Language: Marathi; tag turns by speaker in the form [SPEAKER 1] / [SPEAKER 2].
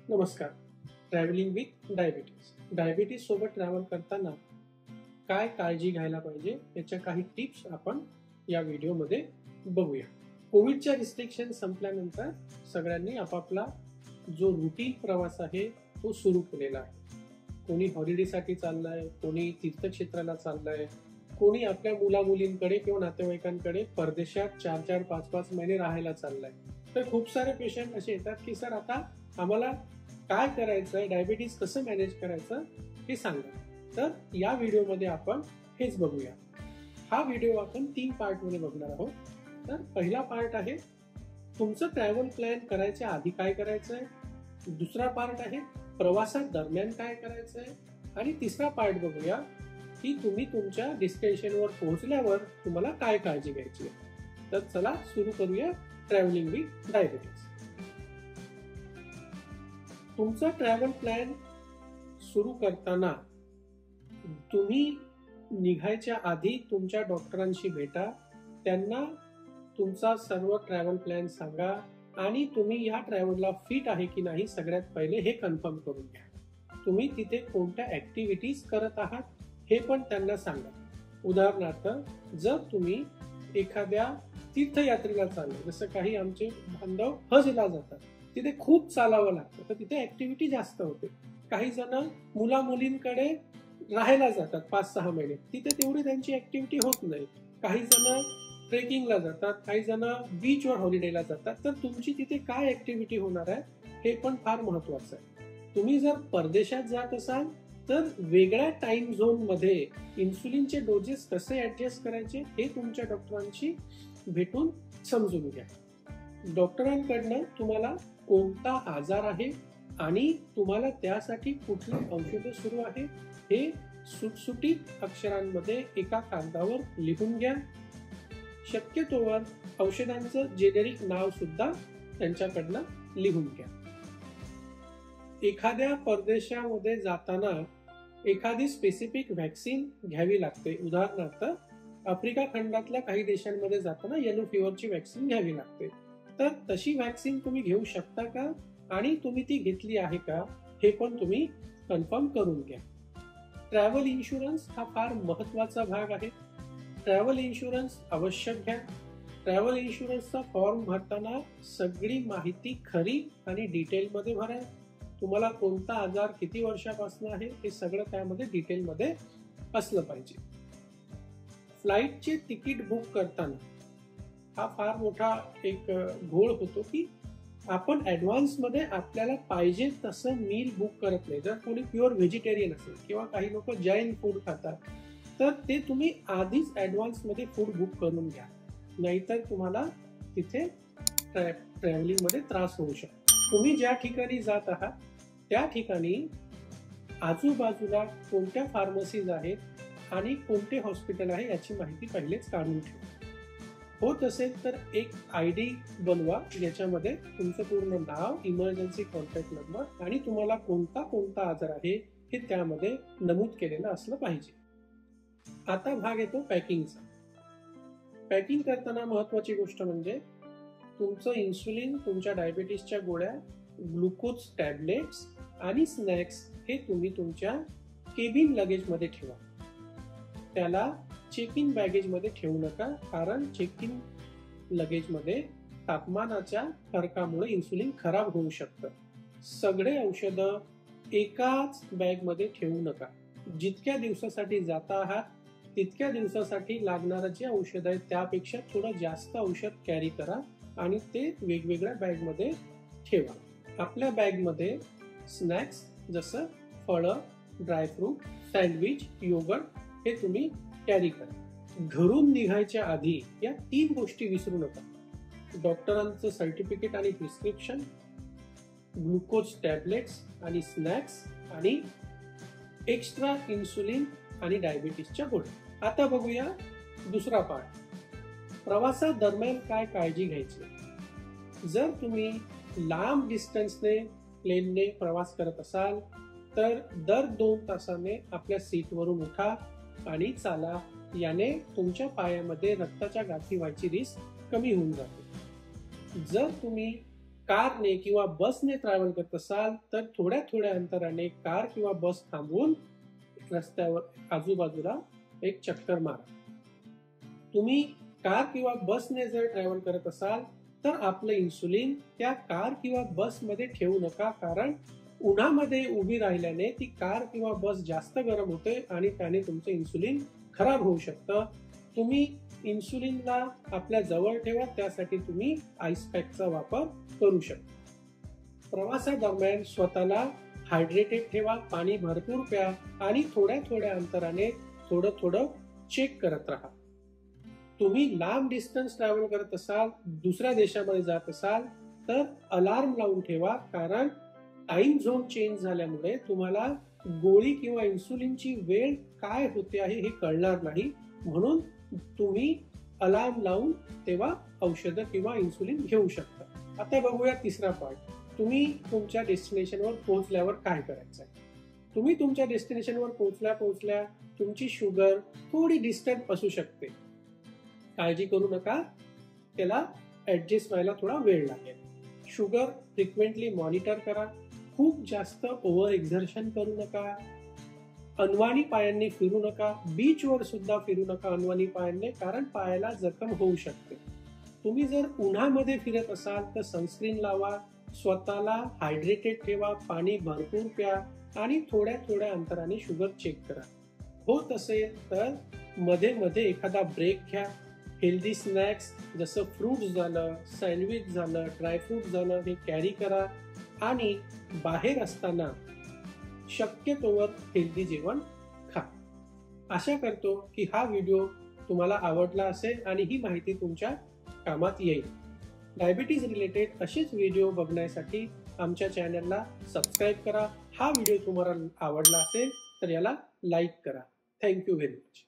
[SPEAKER 1] नमस्कार. ट्रॅव्हलिंग विथ डायबिटीज सोबत ट्रॅव्हल करताना काय काळजी घ्यायला पाहिजे याच्या काही टिप्स आपण या व्हिडिओमध्ये बघूया. कोविडच्या रिस्ट्रिक्शन संपल्यानंतर सगळ्यांनी आपापला जो रुटीन प्रवास आहे तो सुरू केलेला आहे. कोणी हॉलिडेसाठी चाललाय, कोणी तीर्थक्षेत्राला चाललाय, कोणी आपल्या मुलामुलींकडे किंवा नातेवाईकांकडे परदेशात 4-4, 5-5 महिने राहायला चाललाय. तर खूप सारे पेशंट असे येतात की सर आता आम्हाला काय करायचंय, डायबिटीज कसं मॅनेज करायचं हे सांगा. तर या व्हिडिओमध्ये आपण हेच बघूया. हा व्हिडिओ आपण 3 पार्टमध्ये बघणार आहोत. तर पहिला पार्ट आहे तुमचं ट्रॅव्हल प्लॅन करायच्या आधी काय करायचंय, दुसरा पार्ट आहे प्रवासात दरम्यान काय करायचंय, आणि तिसरा पार्ट बघूया की तुम्ही तुमच्या डेस्टिनेशनवर पोहोचल्यावर तुम्हाला काय काळजी घ्यायची आहे. तर चला सुरू करूया ट्रॅव्हलिंग विथ डायबिटीज. तुमचा ट्रॅव्हल प्लॅन सुरू करताना तुम्ही निघायच्या आधी तुमच्या डॉक्टरांशी भेटा, त्यांना तुमचा सर्व ट्रॅव्हल प्लॅन सांगा आणि तुम्ही या ट्रॅव्हलला फिट आहे की नाही सगळ्यात पहिले हे कन्फर्म करून घ्या. तुम्ही तिथे कोणत्या ऍक्टिव्हिटीज करत आहात हे पण त्यांना सांगा. उदाहरणार्थ जर तुम्ही एखाद्या तीर्थयात्रेला चालले, जसं काही आमचे बांधव हजला जातात, तिथे खूप चालावं लागतं, तर तिथे ऍक्टिव्हिटी जास्त होते. काही जण मुला मुलींकडे राहायला जातात 5-6 महिने, तिथे तेवढी त्यांची ऍक्टिव्हिटी होत नाही. काही जण ट्रेकिंगला जातात, काही जण बीचवर हॉलिडेला जातात. तर तुमची तिथे काय ऍक्टिव्हिटी होणार आहे हे पण फार महत्वाचं आहे. तुम्ही जर परदेशात जात असाल तर वेगळ्या टाइम झोन मध्ये इन्सुलिनचे डोजेस कसे ऍडजस्ट करायचे हे तुमच्या डॉक्टरांशी भेटून समजून घ्या. डॉक्टरांकडनं तुम्हाला कोणता आजार आहे आणि तुम्हाला त्यासाठी कुठली औषधं सुरू आहे हे सुटसुटीत अक्षरांमध्ये एका कागदावर लिहून घ्या. शक्यतोवर औषधांचं जेनेरिक नाव सुद्धा त्यांच्याकडनं लिहून घ्या. एखाद्या परदेशामध्ये जाताना एखादी स्पेसिफिक व्हॅक्सिन घ्यावी लागते. उदाहरणार्थ आफ्रिका खंडातल्या काही देशांमध्ये जाताना येलो फिवरची व्हॅक्सिन घ्यावी लागते. तर तशी व्हॅक्सिन तुम्ही घेऊ शकता का आणि तुम्ही ती घेतली आहे का हे पण तुम्ही कन्फर्म करून घ्या. ट्रॅव्हल इन्शुरन्स हा फार महत्वाचा भाग आहे. ट्रॅव्हल इन्शुरन्स आवश्यक घ्या. ट्रॅव्हल इन्शुरन्सचा फॉर्म भरताना सगळी माहिती खरी आणि डिटेलमध्ये भरा. तुम्हाला कोणता आजार किती वर्षापासून आहे हे सगळं त्यामध्ये डिटेलमध्ये असलं पाहिजे. फ्लाईटचे तिकीट बुक करताना हा फार मोठा एक घोळ होतो की आपण ऍडव्हान्स मध्ये आपल्याला पाहिजे तसं मील बुक करत नाही. जर कोणी प्युअर व्हेजिटेरियन असेल किंवा काही लोक जैन फूड खातात तर ते तुम्ही आधीच ऍडव्हान्स मध्ये फूड बुक करून घ्या, नाहीतर तुम्हाला तिथे ट्रॅव्हलिंग मध्ये त्रास होऊ शकतो. तुम्ही ज्या ठिकाणी जात आहात त्या ठिकाणी आजूबाजूला कोणत्या फार्मसीज आहेत आणि कोणते हॉस्पिटल आहे याची माहिती पहिलेच काढून ठेवा. होत असेल तर एक ID बनवा ज्याच्यामध्ये तुमचं पूर्ण नाव, इमर्जन्सी कॉन्टॅक्ट नंबर आणि तुम्हाला कोणता आजार आहे हे त्यामध्ये नमूद केलेलं असलं पाहिजे. आता भाग येतो पॅकिंगचा. पॅकिंग करताना महत्वाची गोष्ट म्हणजे तुमचं इन्सुलिन, तुमच्या डायबिटीसच्या गोळ्या, ग्लुकोज टॅबलेट्स आणि स्नॅक्स हे तुम्ही तुमच्या केबिन लगेजमध्ये ठेवा. त्याला चेक इन बॅगेज मध्ये ठेवू नका, कारण चेक इन लगेज मध्ये तापमानाच्या फरकामुळे इन्सुलिन खराब होऊ शकतं. सगळे औषधं एकाच बॅग मध्ये ठेवू नका. जितक्या दिवसासाठी जाता आहात तितक्या दिवसासाठी लागणारं जे औषध आहे त्यापेक्षा थोडं जास्त औषध कॅरी करा आणि ते वेगवेगळ्या बॅग मध्ये ठेवा. आपल्या बॅग मध्ये स्नॅक्स जसं फळं, ड्रायफ्रूट, सँडविच, योगर्ट हे तुम्ही कॅरी करा. घरून निघायच्या आधी या 3 गोष्टी विसरू नका. डॉक्टरांचं सर्टिफिकेट आणि प्रिस्क्रिप्शन, ग्लुकोज टॅबलेट्स आणि स्नॅक्स आणि एक्स्ट्रा इन्सुलिन आणि डायबिटीसच्या गोळ्या. आता बघूया दुसरा पार्ट, प्रवासा दरम्यान काय काळजी घ्यायची. जर तुम्ही लांब डिस्टन्सने प्लेनने प्रवास करत असाल तर दर 2 तासाने आपल्या सीटवरून उठा आणि चाला. याने तुमच्या पायामध्ये रक्ताच्या गाठी व्हायची रिस्क कमी होऊन जाते. जर तुम्ही कारने किंवा बसने ट्रॅव्हल करत असाल तर थोड्या थोड्या अंतराने कार किंवा बस थांबवून रस्त्यावर आजूबाजूला एक चक्कर मारा. तुम्ही कार किंवा बसने जर ट्रॅव्हल करत असाल तर आपलं इन्सुलिन त्या कार किंवा बसमध्ये ठेवू नका, कारण उन्हामध्ये उभी राहिल्याने ती कार किंवा बस जास्त गरम होते आणि त्याने तुमचं इन्सुलिन खराब होऊ शकतं. तुम्ही इन्सुलिनला आपल्या जवळ ठेवा, त्यासाठी तुम्ही आईस पॅकचा वापर करू शकता. प्रवासादरम्यान स्वतःला हायड्रेटेड ठेवा, पाणी भरपूर प्या आणि थोड्या थोड्या अंतराने थोडं थोडं चेक करत राहा. तुम्ही लांब डिस्टन्स ट्रॅव्हल करत असाल, दुसऱ्या देशामध्ये जात असाल तर अलार्म लावून ठेवा, कारण टाइम झोन चेंज झाल्यामुळे तुम्हाला गोळी किंवा इन्सुलिनची वेळ काय होते आहे हे कळणार नाही. म्हणून तुम्ही अलार्म लावून तेव्हा औषधं किंवा इन्सुलिन घेऊ शकता. आता बघूया तिसरा पार्ट. तुम्ही तुमच्या डेस्टिनेशनवर पोहोचल्यावर काय करायचं आहे. तुम्ही तुमच्या डेस्टिनेशनवर पोहोचल्या तुमची शुगर थोडी डिस्टर्ब असू शकते. काळजी करू नका, त्याला ऍडजस्ट व्हायला थोडा वेळ लागेल. शुगर फ्रिक्वेंटली मॉनिटर करा. खूप जास्त ओव्हर एक्झर्शन करू नका. अनवाणी पायांनी फिरू नका. बीचवर सुद्धा फिरू नका अनवाणी पायांनी, कारण पायाला जखम होऊ शकते. तुम्ही जर उन्हामध्ये फिरत असाल तर सनस्क्रीन लावा. स्वतःला हायड्रेटेड ठेवा, पाणी भरपूर प्या आणि थोड्या थोड्या अंतराने शुगर चेक करा. होत असेल तर मध्ये मध्ये एखादा ब्रेक घ्या. हेल्दी स्नॅक्स जसं फ्रूट्स झालं, सँडविच झालं, ड्रायफ्रूट झालं हे कॅरी करा आणि बाहेर असताना शक्यतोवर हेल्दी जेवण खा. आशा करतो की हा व्हिडिओ तुम्हाला आवडला असेल आणि ही माहिती तुमच्या कामात येईल. डायबिटीज रिलेटेड असेच व्हिडिओ बघण्यासाठी आमच्या चॅनलला सबस्क्राईब करा. हा व्हिडिओ तुम्हाला आवडला असेल तर याला लाईक करा. Thank you very much.